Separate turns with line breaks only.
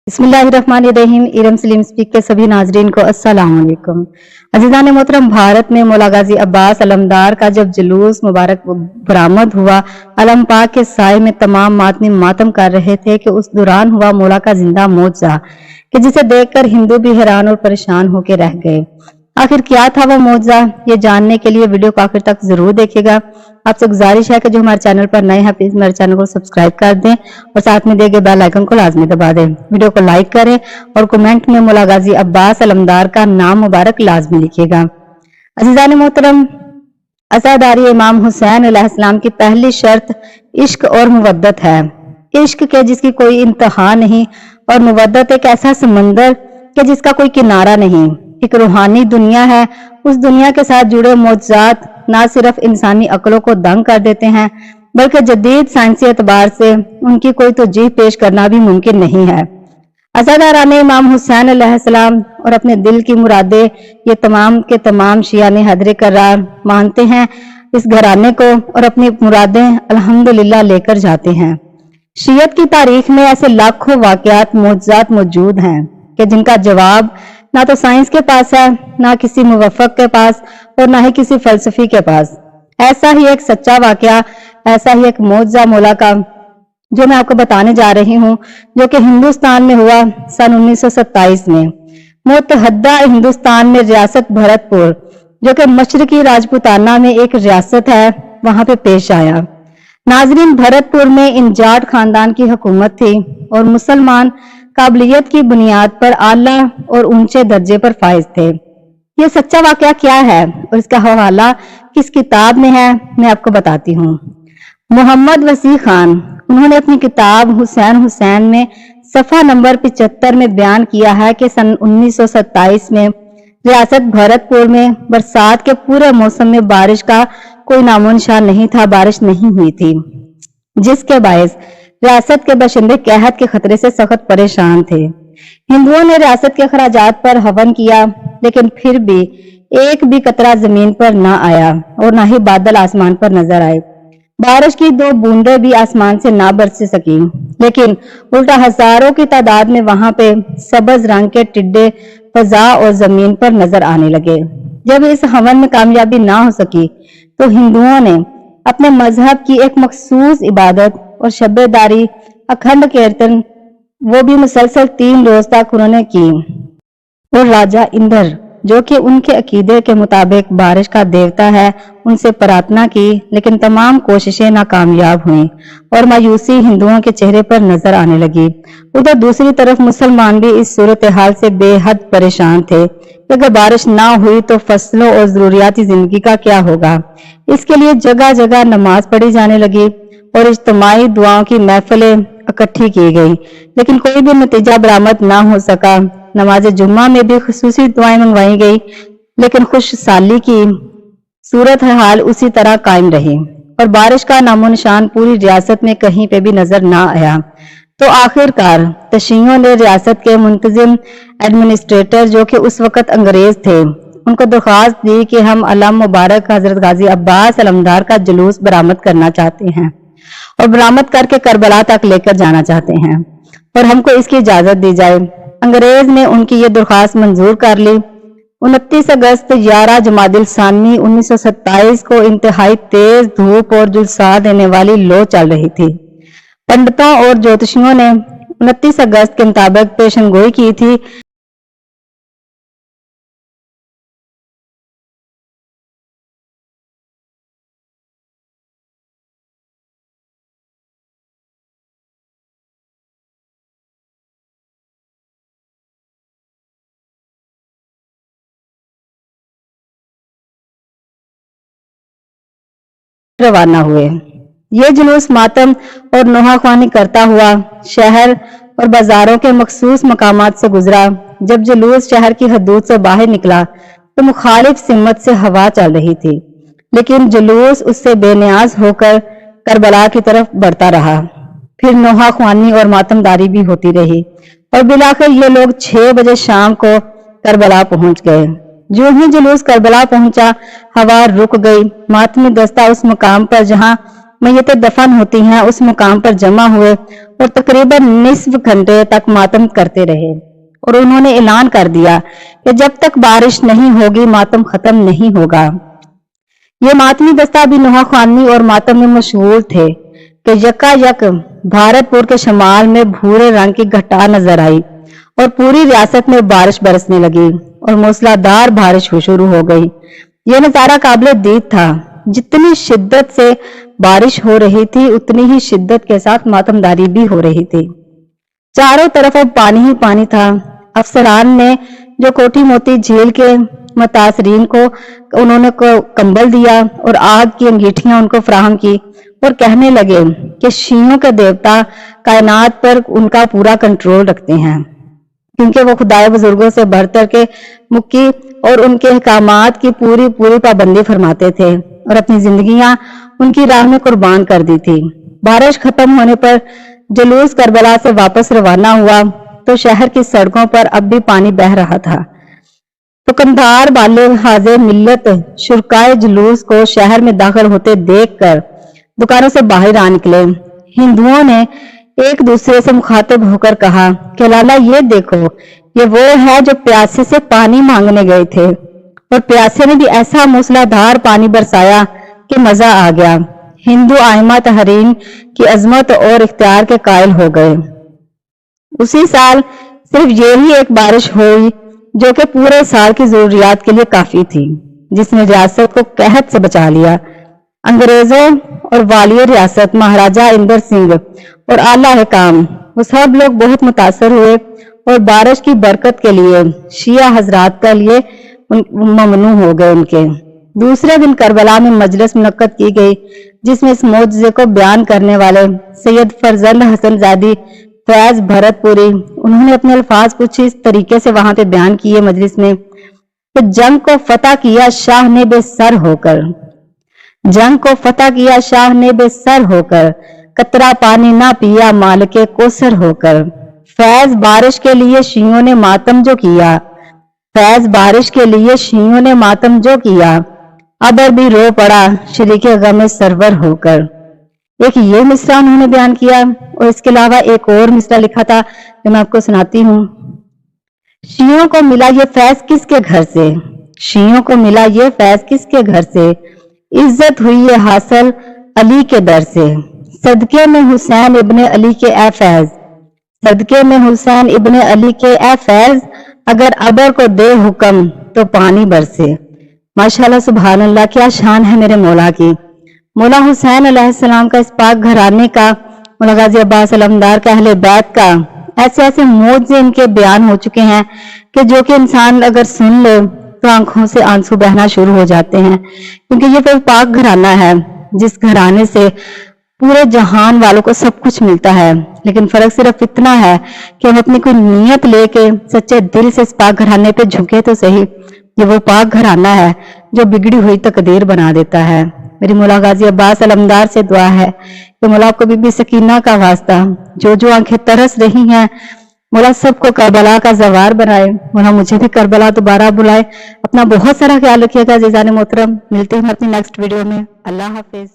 बिस्मिल्लाहिर्रहमानिर्रहीम। इरम सलीम स्पीक के सभी नाजरीन को अस्सलाम वालेकुम। अजीज़ान मोहतरम, भारत में मौला गाजी अब्बास अलमदार का जब जुलूस मुबारक बरामद हुआ, अलम पाक के साए में तमाम मातमी मातम कर रहे थे कि उस दौरान हुआ मौला का जिंदा मौजज़ा कि जिसे देखकर हिंदू भी हैरान और परेशान होकर रह गए। आखिर क्या था वह मौजज़ा, ये जानने के लिए वीडियो को आखिर तक जरूर देखिएगा। आपसे गुजारिश है कि जो हमारे चैनल पर नए हैं प्लीज मेरे चैनल को सब्सक्राइब कर दें और साथ में दिए गए बेल आइकन को लाजमी दबा दें। वीडियो को लाइक करें और कमेंट में मौला गाजी अब्बास अलमदार का नाम मुबारक लाजमी लिखिएगा। अजीज़ान मोहतरम, अज़ादारी इमाम हुसैन अलैहिस्सलाम की पहली शर्त इश्क और मुवद्दत है। इश्क के जिसकी कोई इंतहा नहीं और मुवद्दत एक ऐसा समंदर के जिसका कोई किनारा नहीं। एक रूहानी दुनिया है, उस दुनिया के साथ जुड़े मौजज़ात ना सिर्फ इंसानी अक्लों को दंग कर देते हैं बल्कि जदीद साइंसी एतबार से उनकी कोई तौजीह पेश करना भी मुमकिन नहीं है। अज़ादारान इमाम हुसैन अलैहिस्सलाम और अपने दिल की मुरादे ये तमाम के तमाम शियाने हैदर करार मानते हैं इस घराने को और अपनी मुरादें अल्हम्दुलिल्लाह लेकर जाते हैं। शियत की तारीख में ऐसे लाखों वाकयात मौजज़ात मौजूद हैं कि जिनका जवाब ना तो साइंस के पास है, ना किसी मुवफ़्फ़क़ के पास और ना ही किसी फलसफी के पास। ऐसा ही एक सच्चा वाकया, ऐसा ही एक मौजज़ा मौला का जो मैं आपको बताने जा रही हूँ, जो कि हिंदुस्तान में हुआ सन 1927 में। मुत्तहदा हिंदुस्तान में रियासत भरतपुर, जो कि मशरकी राजपूताना में एक रियासत है, वहां पे पेश आया। नाजरीन, भरतपुर में इन जाट खानदान की हुकूमत थी और मुसलमान काबिलियत की बुनियाद पर आला और ऊंचे दर्जे पर फाइज थे। ये सच्चा वाकया क्या है और इसका हवाला किस किताब में है, मैं आपको बताती हूँ। मोहम्मद वसी खान, उन्होंने अपनी किताब हुसैन हुसैन में सफा नंबर 75 में बयान किया है कि सन 1927 में रियासत भरतपुर में बरसात के पूरे मौसम में बारिश का कोई नामो निशान नहीं था, बारिश नहीं हुई थी, जिसके बायस रियासत के बाशिंदे कहत के खतरे से सख्त परेशान थे। हिंदुओं ने रियासत के खराजात पर हवन किया, लेकिन फिर भी एक भी कतरा जमीन पर ना आया और ना ही बादल आसमान पर नजर आए। बारिश की दो बूंदें भी आसमान से ना बरस सकी, लेकिन उल्टा हजारों की तादाद में वहां पे सबज रंग के टिड्डे फजा और जमीन पर नजर आने लगे। जब इस हवन में कामयाबी ना हो सकी तो हिंदुओं ने अपने मजहब की एक मखसूस इबादत और शब्बेदारी अखंड कीर्तन वो भी मुसलसल 3 रोज तक उन्होंने की और राजा इंद्र, जो कि उनके अकीदे के मुताबिक बारिश का देवता है, उनसे प्रार्थना की, लेकिन तमाम कोशिशें नाकामयाब हुई और मायूसी हिंदुओं के चेहरे पर नजर आने लगी। उधर दूसरी तरफ मुसलमान भी इस सूरत हाल से बेहद परेशान थे कि अगर बारिश ना हुई तो फसलों और जरूरियाती जिंदगी का क्या होगा। इसके लिए जगह जगह नमाज पढ़ी जाने लगी और इज्तिमाई दुआओं की महफिलें इकट्ठी की गई, लेकिन कोई भी नतीजा बरामद ना हो सका। नमाज जुम्मा में भी खुसूसी दुआएं मंगवाई गई, लेकिन खुशहाली की सूरत हाल उसी तरह कायम रही और बारिश का नामो निशान पूरी रियासत में कहीं पे भी नजर ना आया। तो आखिरकार तशीयों ने रियासत के मुंतजिम एडमिनिस्ट्रेटर, जो कि उस वक्त अंग्रेज थे, उनको दरख्वास्त दी कि हम अलम मुबारक हजरत गाजी अब्बास अलमदार का जुलूस बरामद करना चाहते हैं और बरामद करके करबला तक लेकर जाना चाहते हैं और हमको इसकी इजाजत दी जाए। अंग्रेज ने उनकी ये दरख्वास्त मंजूर कर ली। 29 अगस्त 11 जमादिल सानी 1927 को इंतहाई तेज धूप और जुलसा देने वाली लो चल रही थी। पंडितों और ज्योतिषियों ने 29 अगस्त के मुताबिक पेशनगोई की थी रवाना हुए। ये जुलूस मातम और नोहाख्वानी करता हुआ शहर और बाजारों के मखसूस मकामात से गुजरा। जब जुलूस शहर की हदूद से बाहर निकला तो मुखालिफ सिमत से हवा चल रही थी, लेकिन जुलूस उससे बेनियाज होकर करबला की तरफ बढ़ता रहा। फिर नोहाख्वानी और मातमदारी भी होती रही और बिलाखिर ये लोग 6 बजे शाम को करबला पहुंच गए। जो ही जुलूस करबला पहुंचा, हवा रुक गई। मातमी दस्ता उस मुकाम पर जहां मैयतें दफन होती हैं उस मुकाम पर जमा हुए और तकरीबन निस्फ घंटे तक मातम करते रहे और उन्होंने ऐलान कर दिया कि जब तक बारिश नहीं होगी मातम खत्म नहीं होगा। ये मातमी दस्ता भी नुहा खानी और मातम में मशगूल थे कि यकायक भारतपुर के शमाल में भूरे रंग की घटा नजर आई और पूरी रियासत में बारिश बरसने लगी और मूसलाधार बारिश शुरू हो गई। यह नजारा काबिल दीद था। जितनी शिद्दत से बारिश हो रही थी उतनी ही शिद्दत के साथ मातमदारी भी हो रही थी। चारों तरफ अब पानी ही पानी था। अफसरान ने जो कोठी मोती झील के मुतासरीन को उन्होंने कंबल दिया और आग की अंगीठियां उनको फराहम की और कहने लगे कि शियों के देवता कायनात पर उनका पूरा कंट्रोल रखते हैं, क्योंकि वो खुदाए बुजुर्गों से बढ़कर के मुक्की और उनके अहकामात की पूरी पूरी पाबंदी फरमाते थे और अपनी जिंदगियां उनकी राह में कुर्बान कर दी थी। बारिश खत्म होने पर जुलूस करबला से वापस रवाना हुआ तो शहर की सड़कों पर अब भी पानी बह रहा था। दुकानदार वाले हाजिर मिल्लत शुरकाए जुलूस को शहर में दाखिल होते देखकर दुकानों से बाहर आ निकले। हिंदुओं ने एक दूसरे से मुखातिब होकर कहा कि लाला ये देखो, ये वो है जो प्यासे से पानी मांगने गए थे और प्यासे ने भी ऐसा मूसलाधार पानी बरसाया कि मजा आ गया। हिंदू आइमा तहरीन की अजमत और इख्तियार के कायल हो गए। उसी साल सिर्फ यही एक बारिश हुई जो कि पूरे साल की जरूरियात के लिए काफी थी, जिसने रियासत को कहत से बचा लिया। अंग्रेजों और वाली रियासत महाराजा इंदर सिंह और आला हुकाम वो सब लोग बहुत मुतासर हुए और बारिश की बरकत के लिए शिया हजरात के लिए ममनू हो गए उनके। दूसरे दिन करबला में मजलिस मुनक्कद की गई जिसमें इस मौजज़े को बयान करने वाले सैयद फरजंद हसन ज़ादी फैज भरतपुरी उन्होंने अपने अल्फाज कुछ इस तरीके से वहां पे बयान किए मजलिस में कि जंग को फतह किया शाह ने बेसर होकर, जंग को फतह किया शाह ने बेसर होकर, कतरा पानी ना पिया मालिके कोसर होकर। फैज बारिश के लिए शियों ने मातम जो किया, फैज बारिश के लिए शियों ने मातम जो किया, अबर भी रो पड़ा शरीके गमे सरवर होकर। एक ये मिसरा उन्होंने बयान किया और इसके अलावा एक और मिसरा लिखा था जो मैं आपको सुनाती हूँ। शियों को मिला ये फैज किसके घर से, शियों को मिला ये फैज किसके घर से, इज्जत हुई ये हासिल अली के दर से। सदके में हुसैन इब्ने अली के ए फैज, सदके में हुसैन इब्ने अली के ए फैज, अगर अबर को दे हुक्म तो पानी बरसे। माशाल्लाह सुभान अल्लाह, क्या शान है मेरे मौला की। मौला हुसैन अलैहिस्सलाम का इस पाक घराने का, मौला गाजी अब्बास अलमदार का, अहले बैत का ऐसे ऐसे मौजे इनके बयान हो चुके हैं कि जो कि इंसान अगर सुन ले तो आंखों से आंसू बहना शुरू हो जाते हैं, क्योंकि ये तो पाक घराना है जिस घराने से पूरे जहान वालों को सब कुछ मिलता है। लेकिन फर्क सिर्फ इतना है कि हम अपनी कोई नीयत लेके सच्चे दिल से इस पाक घराने पे झुके तो सही। ये वो पाक घराना है जो बिगड़ी हुई तकदीर बना देता है। मेरी मौला गाजी अब्बास अलमदार से दुआ है कि मौला को बीबी सकीना का वास्ता, जो जो आंखें तरस रही हैं, मौला सबको करबला का जवार बनाए। मौला मुझे भी करबला दोबारा बुलाए। अपना बहुत सारा ख्याल रखिएगा अज़ीज़ान मोहतरम। मिलते हैं अपनी नेक्स्ट वीडियो में। अल्लाह हाफिज।